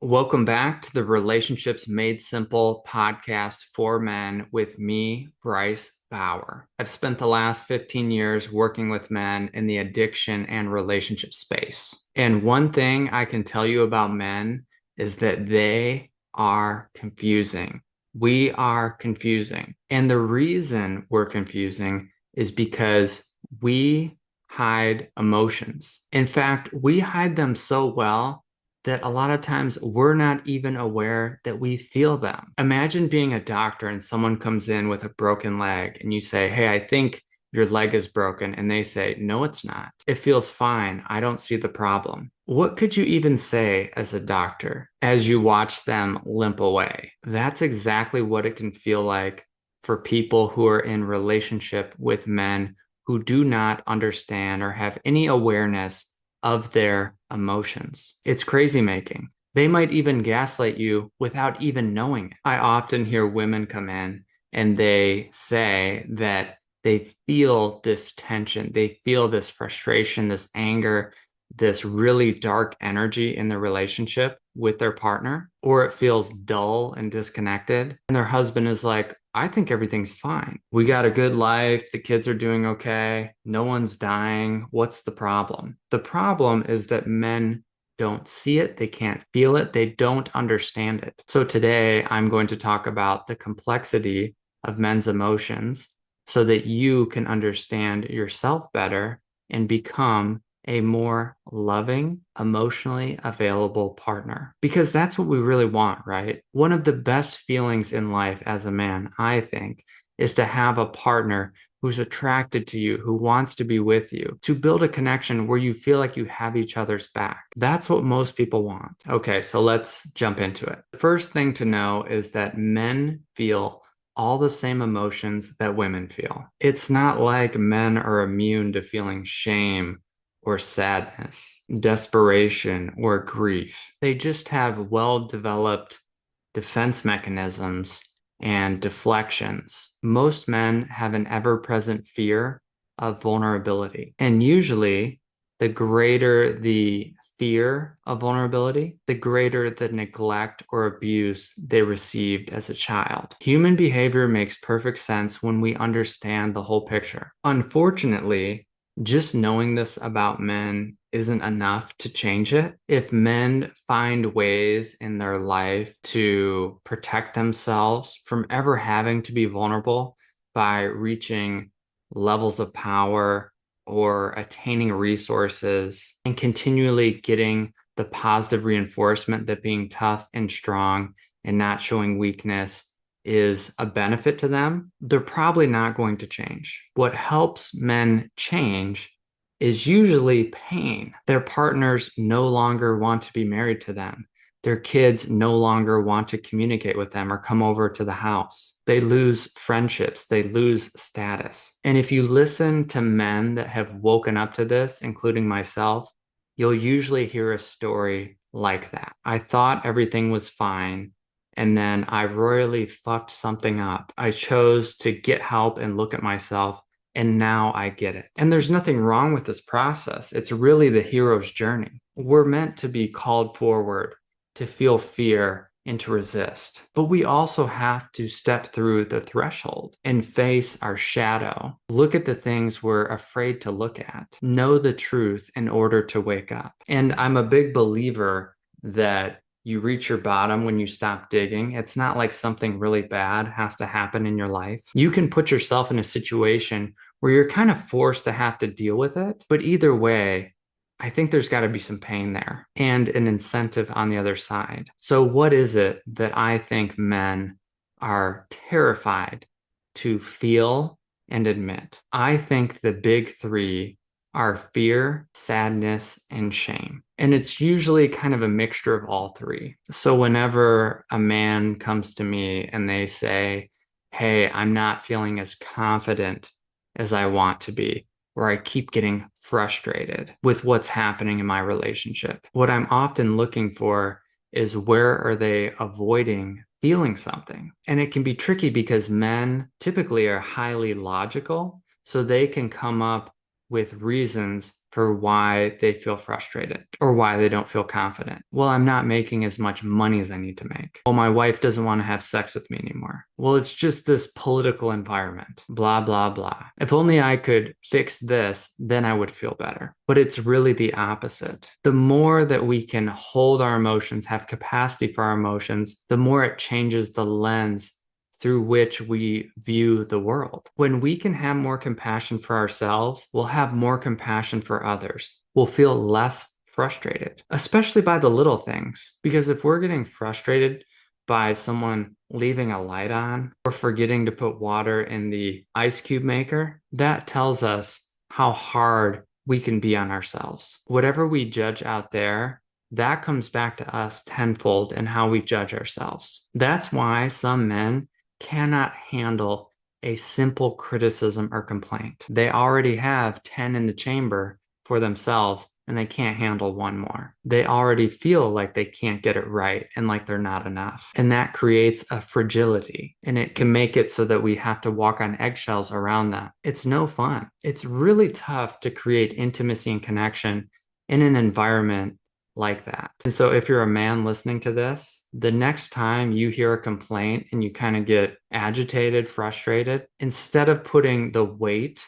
Welcome back to the Relationships Made Simple podcast for men with me, Bryce Bauer. I've spent the last 15 years working with men in the addiction and relationship space. And one thing I can tell you about men is that they are confusing. We are confusing. And the reason we're confusing is because we hide emotions. In fact, we hide them so well that a lot of times we're not even aware that we feel them. Imagine being a doctor and someone comes in with a broken leg and you say, "Hey, I think your leg is broken." And they say, "No, it's not. It feels fine. I don't see the problem." What could you even say as a doctor as you watch them limp away? That's exactly what it can feel like for people who are in relationship with men who do not understand or have any awareness of their emotions. It's crazy making. They might even gaslight you without even knowing it. I often hear women come in and they say that they feel this tension, they feel this frustration, this anger, this really dark energy in the relationship with their partner, or it feels dull and disconnected. And their husband is like, "I think everything's fine. We got a good life. The kids are doing okay. No one's dying. What's the problem?" The problem is that men don't see it. They can't feel it. They don't understand it. So today I'm going to talk about the complexity of men's emotions so that you can understand yourself better and become a more loving, emotionally available partner. Because that's what we really want, right? One of the best feelings in life as a man, I think, is to have a partner who's attracted to you, who wants to be with you, to build a connection where you feel like you have each other's back. That's what most people want. Okay, so let's jump into it. The first thing to know is that men feel all the same emotions that women feel. It's not like men are immune to feeling shame or sadness, desperation, or grief. They just have well-developed defense mechanisms and deflections. Most men have an ever-present fear of vulnerability. And usually, the greater the fear of vulnerability, the greater the neglect or abuse they received as a child. Human behavior makes perfect sense when we understand the whole picture. Unfortunately, just knowing this about men isn't enough to change it. If men find ways in their life to protect themselves from ever having to be vulnerable by reaching levels of power or attaining resources and continually getting the positive reinforcement that being tough and strong and not showing weakness is a benefit to them, they're probably not going to change. What helps men change is usually pain. Their partners no longer want to be married to them. Their kids no longer want to communicate with them or come over to the house. They lose friendships, they lose status. And if you listen to men that have woken up to this, including myself, you'll usually hear a story like that. "I thought everything was fine, and then I royally fucked something up. I chose to get help and look at myself, and now I get it." And there's nothing wrong with this process. It's really the hero's journey. We're meant to be called forward, to feel fear, and to resist. But we also have to step through the threshold and face our shadow. Look at the things we're afraid to look at. Know the truth in order to wake up. And I'm a big believer that you reach your bottom when you stop digging. It's not like something really bad has to happen in your life. You can put yourself in a situation where you're kind of forced to have to deal with it. But either way, I think there's got to be some pain there and an incentive on the other side. So, what is it that I think men are terrified to feel and admit? I think the big three are fear, sadness, and shame. And it's usually kind of a mixture of all three. So, whenever a man comes to me and they say, "Hey, I'm not feeling as confident as I want to be," or "I keep getting frustrated with what's happening in my relationship," what I'm often looking for is where are they avoiding feeling something? And it can be tricky because men typically are highly logical, so they can come up with reasons for why they feel frustrated or why they don't feel confident. Well, I'm not making as much money as I need to make. Well, my wife doesn't want to have sex with me anymore. Well, it's just this political environment, blah, blah, blah. If only I could fix this, then I would feel better. But it's really the opposite. The more that we can hold our emotions, have capacity for our emotions, the more it changes the lens through which we view the world. When we can have more compassion for ourselves, we'll have more compassion for others. We'll feel less frustrated, especially by the little things. Because if we're getting frustrated by someone leaving a light on or forgetting to put water in the ice cube maker, that tells us how hard we can be on ourselves. Whatever we judge out there, that comes back to us tenfold in how we judge ourselves. That's why some men cannot handle a simple criticism or complaint. They already have 10 in the chamber for themselves and they can't handle one more. They already feel like they can't get it right and like they're not enough. And that creates a fragility and it can make it so that we have to walk on eggshells around that. It's no fun. It's really tough to create intimacy and connection in an environment like that. And so if you're a man listening to this, the next time you hear a complaint and you kind of get agitated, frustrated, instead of putting the weight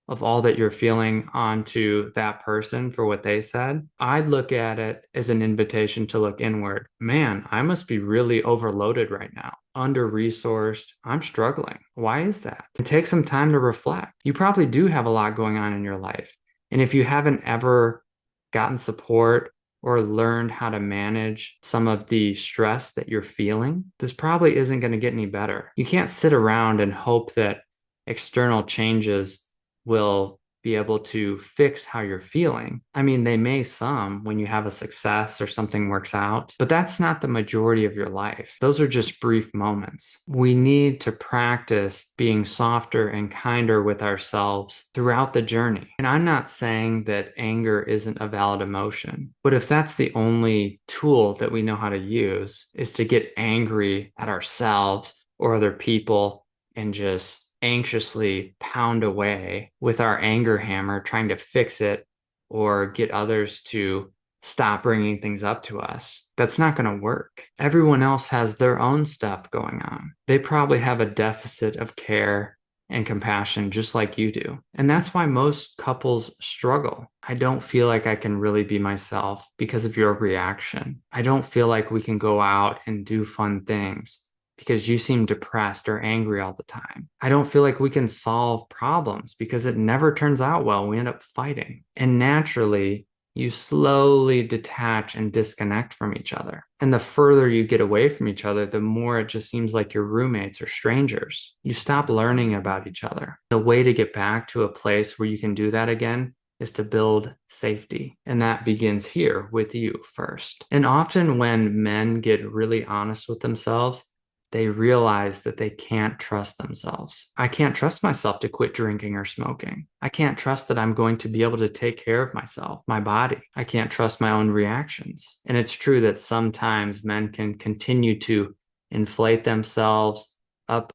of all that you're feeling onto that person for what they said, I'd look at it as an invitation to look inward. Man, I must be really overloaded right now, under-resourced. I'm struggling. Why is that? And take some time to reflect. You probably do have a lot going on in your life. And if you haven't ever gotten support or learned how to manage some of the stress that you're feeling, this probably isn't going to get any better. You can't sit around and hope that external changes will be able to fix how you're feeling. I mean, they may some when you have a success or something works out, but that's not the majority of your life. Those are just brief moments. We need to practice being softer and kinder with ourselves throughout the journey. And I'm not saying that anger isn't a valid emotion, but if that's the only tool that we know how to use is to get angry at ourselves or other people and just anxiously pound away with our anger hammer, trying to fix it or get others to stop bringing things up to us. That's not going to work. Everyone else has their own stuff going on. They probably have a deficit of care and compassion just like you do. And that's why most couples struggle. I don't feel like I can really be myself because of your reaction. I don't feel like we can go out and do fun things because you seem depressed or angry all the time. I don't feel like we can solve problems because it never turns out well. We end up fighting. And naturally, you slowly detach and disconnect from each other. And the further you get away from each other, the more it just seems like you're roommates or strangers. You stop learning about each other. The way to get back to a place where you can do that again is to build safety. And that begins here with you first. And often when men get really honest with themselves, they realize that they can't trust themselves. I can't trust myself to quit drinking or smoking. I can't trust that I'm going to be able to take care of myself, my body. I can't trust my own reactions. And it's true that sometimes men can continue to inflate themselves up,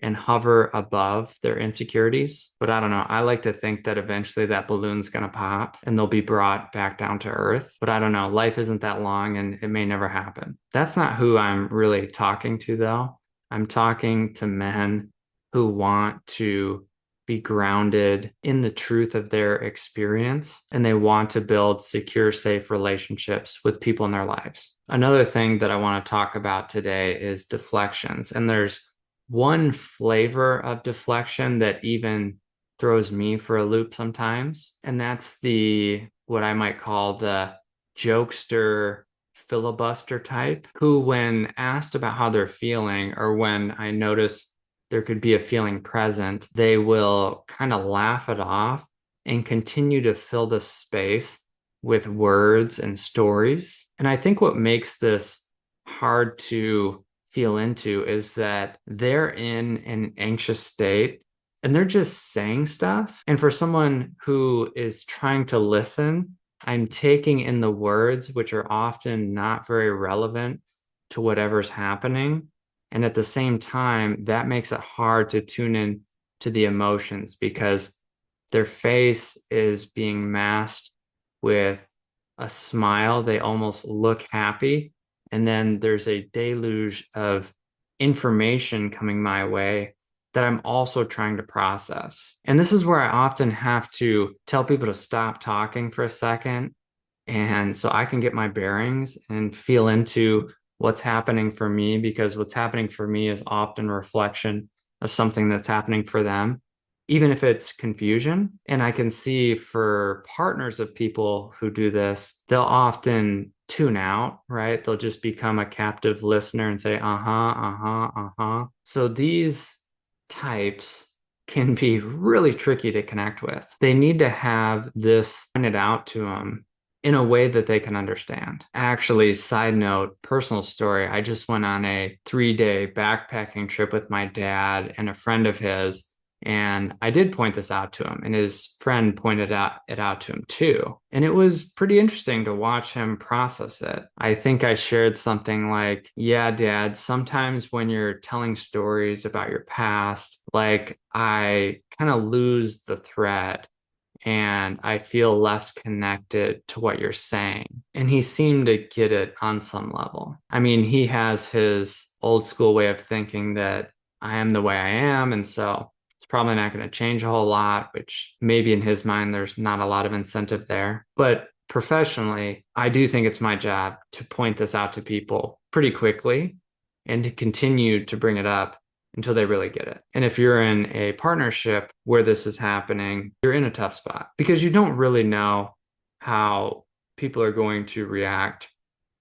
and hover above their insecurities. But I don't know. I like to think that eventually that balloon's going to pop and they'll be brought back down to earth. But I don't know. Life isn't that long and it may never happen. That's not who I'm really talking to, though. I'm talking to men who want to be grounded in the truth of their experience and they want to build secure, safe relationships with people in their lives. Another thing that I want to talk about today is deflections. And there's one flavor of deflection that even throws me for a loop sometimes, and that's the what I might call the jokester filibuster type, who when asked about how they're feeling or when I notice there could be a feeling present, they will kind of laugh it off and continue to fill the space with words and stories. And I think what makes this hard to feel into is that they're in an anxious state and they're just saying stuff. And for someone who is trying to listen, I'm taking in the words, which are often not very relevant to whatever's happening. And at the same time, that makes it hard to tune in to the emotions because their face is being masked with a smile. They almost look happy. And then there's a deluge of information coming my way that I'm also trying to process. And this is where I often have to tell people to stop talking for a second. And so I can get my bearings and feel into what's happening for me, because what's happening for me is often a reflection of something that's happening for them, even if it's confusion. And I can see for partners of people who do this, they'll often tune out, right? They'll just become a captive listener and say, uh-huh, uh-huh, uh-huh. So these types can be really tricky to connect with. They need to have this pointed out to them in a way that they can understand. Actually, side note, personal story, I just went on a 3-day backpacking trip with my dad and a friend of his. And I did point this out to him, and his friend pointed it out to him too. And it was pretty interesting to watch him process it. I think I shared something like, yeah, Dad, sometimes when you're telling stories about your past, like I kind of lose the thread and I feel less connected to what you're saying. And he seemed to get it on some level. I mean, he has his old school way of thinking that I am the way I am. And so it's probably not going to change a whole lot, which maybe in his mind, there's not a lot of incentive there. But professionally, I do think it's my job to point this out to people pretty quickly and to continue to bring it up until they really get it. And if you're in a partnership where this is happening, you're in a tough spot because you don't really know how people are going to react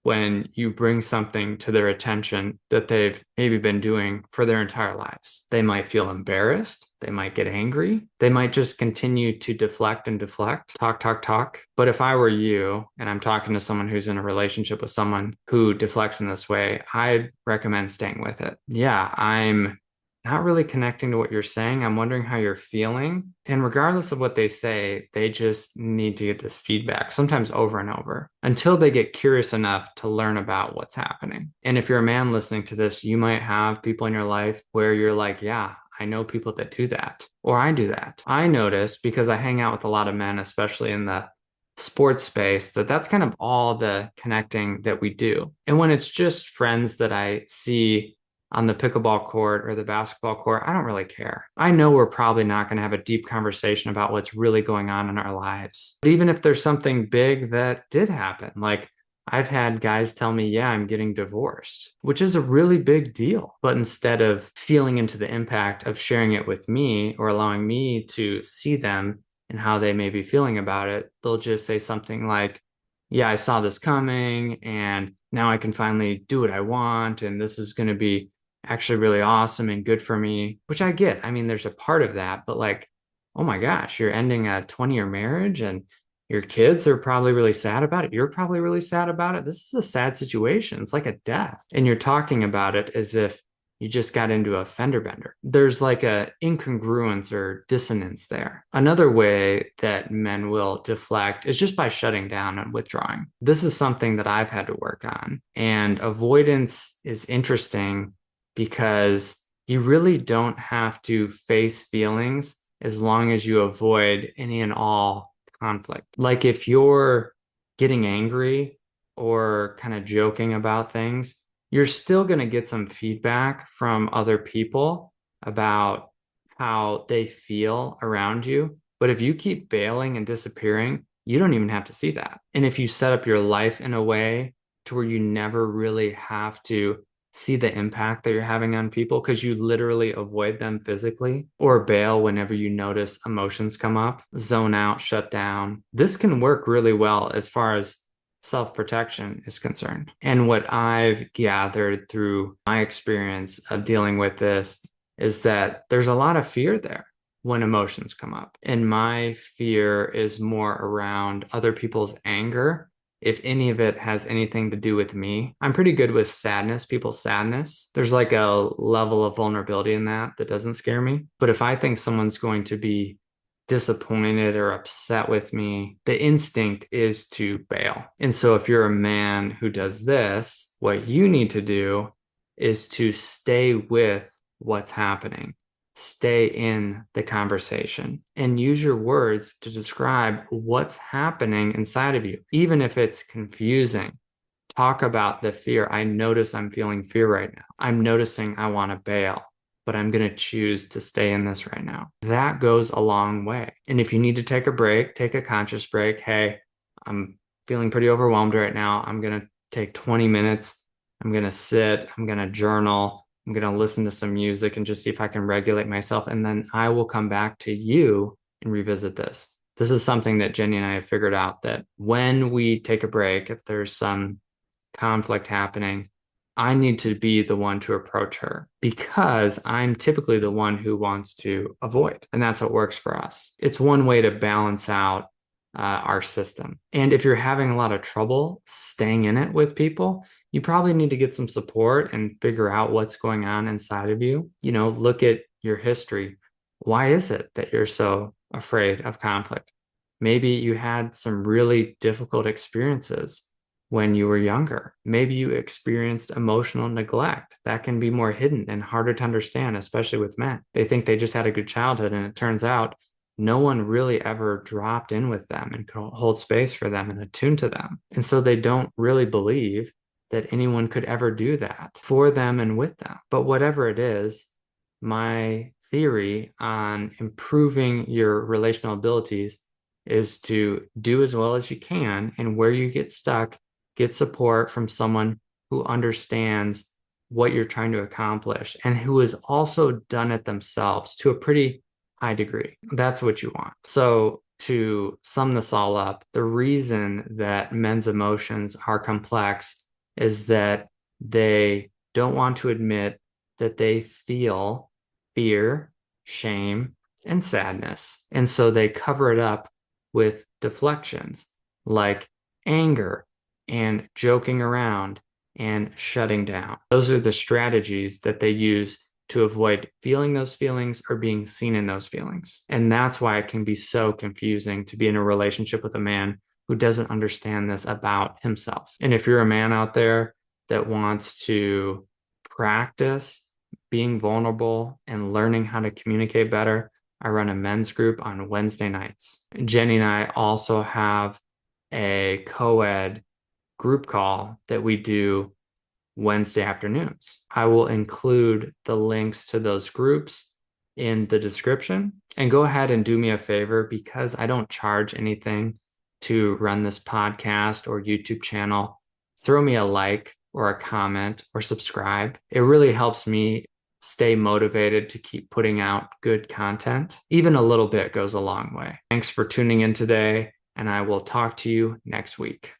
when you bring something to their attention that they've maybe been doing for their entire lives. They might feel embarrassed. They might get angry. They might just continue to deflect and deflect, talk, talk, talk. But if I were you and I'm talking to someone who's in a relationship with someone who deflects in this way, I'd recommend staying with it. Yeah, I'm not really connecting to what you're saying. I'm wondering how you're feeling. And regardless of what they say, they just need to get this feedback, sometimes over and over, until they get curious enough to learn about what's happening. And if you're a man listening to this, you might have people in your life where you're like, yeah, I know people that do that, or I do that. I notice because I hang out with a lot of men, especially in the sports space, that that's kind of all the connecting that we do. And when it's just friends that I see on the pickleball court or the basketball court, I don't really care. I know we're probably not going to have a deep conversation about what's really going on in our lives. But even if there's something big that did happen, like I've had guys tell me, yeah, I'm getting divorced, which is a really big deal. But instead of feeling into the impact of sharing it with me or allowing me to see them and how they may be feeling about it, they'll just say something like, yeah, I saw this coming and now I can finally do what I want. And this is going to be actually really awesome and good for me, which I get. I mean, there's a part of that, but like, oh my gosh, you're ending a 20-year marriage and your kids are probably really sad about it. You're probably really sad about it. This is a sad situation. It's like a death. And you're talking about it as if you just got into a fender bender. There's like a incongruence or dissonance there. Another way that men will deflect is just by shutting down and withdrawing. This is something that I've had to work on. And avoidance is interesting because you really don't have to face feelings as long as you avoid any and all conflict. Like if you're getting angry or kind of joking about things, you're still going to get some feedback from other people about how they feel around you. But if you keep bailing and disappearing, you don't even have to see that. And if you set up your life in a way to where you never really have to see the impact that you're having on people because you literally avoid them physically or bail whenever you notice emotions come up, zone out, shut down. This can work really well as far as self-protection is concerned. And what I've gathered through my experience of dealing with this is that there's a lot of fear there when emotions come up. And my fear is more around other people's anger, if any of it has anything to do with me. I'm pretty good with sadness, people's sadness. There's like a level of vulnerability in that that doesn't scare me. But if I think someone's going to be disappointed or upset with me, the instinct is to bail. And so if you're a man who does this, what you need to do is to stay with what's happening. stay in the conversation and use your words to describe what's happening inside of you, even if it's confusing. Talk about the fear. I notice I'm feeling fear right now. I'm noticing I want to bail, but I'm going to choose to stay in this right now. That goes a long way. And if you need to take a break, take a conscious break. Hey, I'm feeling pretty overwhelmed right now. I'm going to take 20 minutes. I'm going to sit. I'm going to journal. I'm going to listen to some music and just see if I can regulate myself. And then I will come back to you and revisit this. This is something that Jenny and I have figured out, that when we take a break, if there's some conflict happening, I need to be the one to approach her because I'm typically the one who wants to avoid. And that's what works for us. It's one way to balance out our system. And if you're having a lot of trouble staying in it with people, you probably need to get some support and figure out what's going on inside of you. Look at your history. Why is it that you're so afraid of conflict? Maybe you had some really difficult experiences when you were younger. Maybe you experienced emotional neglect. That can be more hidden and harder to understand, especially with men. They think they just had a good childhood, and it turns out no one really ever dropped in with them and could hold space for them and attune to them. And so they don't really believe that anyone could ever do that for them and with them. But whatever it is, my theory on improving your relational abilities is to do as well as you can, and where you get stuck, get support from someone who understands what you're trying to accomplish and who has also done it themselves to a pretty high degree. That's what you want. So, to sum this all up, the reason that men's emotions are complex is that they don't want to admit that they feel fear, shame, and sadness. And so they cover it up with deflections like anger and joking around and shutting down. Those are the strategies that they use to avoid feeling those feelings or being seen in those feelings. And that's why it can be so confusing to be in a relationship with a man who doesn't understand this about himself. And if you're a man out there that wants to practice being vulnerable and learning how to communicate better, I run a men's group on Wednesday nights. Jenny and I also have a co-ed group call that we do Wednesday afternoons. I will include the links to those groups in the description. And go ahead and do me a favor, because I don't charge anything to run this podcast or YouTube channel. Throw me a like or a comment or subscribe. It really helps me stay motivated to keep putting out good content. Even a little bit goes a long way. Thanks for tuning in today, and I will talk to you next week.